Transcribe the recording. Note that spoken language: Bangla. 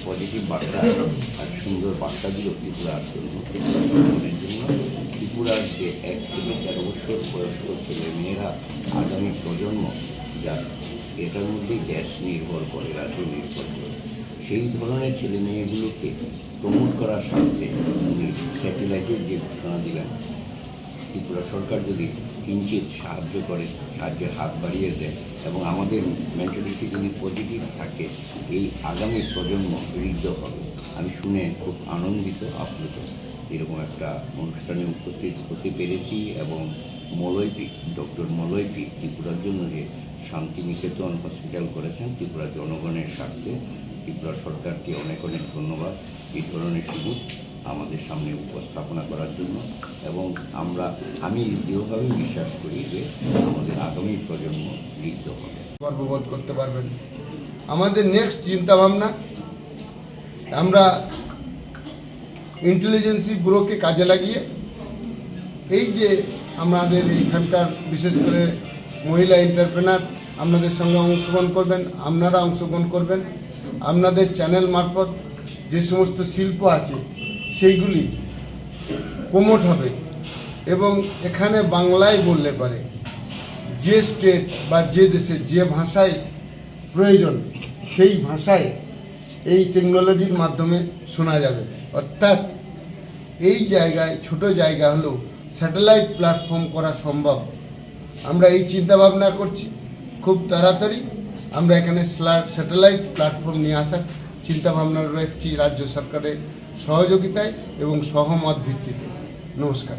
পজিটিভ বার্তা আর সুন্দর বার্তা দিল ত্রিপুরার জন্য, ত্রিপুরার জন্য। ত্রিপুরার যে 1 থেকে 13 বছর বয়স্ক ছেলে মেয়েরা আগামী প্রজন্ম যা এটার মধ্যেই দেশ নির্ভর করে, রাজ্য নির্ভর করে, সেই ধরনের ছেলে মেয়েগুলোকে প্রমোট করার স্বার্থে উনি স্যাটেলাইটের যে ঘোষণা দিলেন, ত্রিপুরা সরকার যদি কিঞ্চিত সাহায্য করে, সাহায্যের হাত বাড়িয়ে দেয় এবং আমাদের মেন্টালিটি যদি পজিটিভ থাকে, এই আগামী প্রজন্ম ঋদ্ধ হবে। আমি শুনে খুব আনন্দিত, আপ্লুত। এরকম একটা অনুষ্ঠানে উপস্থিত হতে পেরেছি এবং ডক্টর মলয়পি ত্রিপুরার জন্য যে শান্তিনিকেতন হসপিটাল করেছেন ত্রিপুরা জনগণের স্বার্থে, ত্রিপুরা সরকারকে অনেক অনেক ধন্যবাদ এই ধরনের সুযোগ আমাদের সামনে উপস্থাপনা করার জন্য। এবং আমি দৃঢ়ভাবে বিশ্বাস করি যে আমাদের আগামী প্রজন্ম ঋদ্ধ হবে, গর্ববোধ করতে পারবেন। আমাদের নেক্সট চিন্তাভাবনা, আমরা ইন্টেলিজেন্সি ব্যুরোকে কাজে লাগিয়ে এই যে আমাদের এইখানকার বিশেষ করে মহিলা এন্টারপ্রেনার আপনাদের সঙ্গে অংশগ্রহণ করবেন, আপনারা অংশগ্রহণ করবেন, আপনাদের চ্যানেল মারফত যে সমস্ত শিল্প আছে সেইগুলি প্রমোট হবে এবং এখানে বাংলায় বললে পারে যে স্টেট বা যে দেশে যে ভাষায় প্রয়োজন সেই ভাষায় এই টেকনোলজির মাধ্যমে শোনা যাবে। অর্থাৎ এই জায়গায় ছোট জায়গা হলেও স্যাটেলাইট প্ল্যাটফর্ম করা সম্ভব। আমরা এই চিন্তাভাবনা করছি, খুব তাড়াতাড়ি আমরা এখানে স্যাটেলাইট প্ল্যাটফর্ম নিয়ে আসার চিন্তাভাবনা রয়েছে রাজ্য সরকারের সহযোগিতায় এবং সহমত ভিত্তিতে। নমস্কার।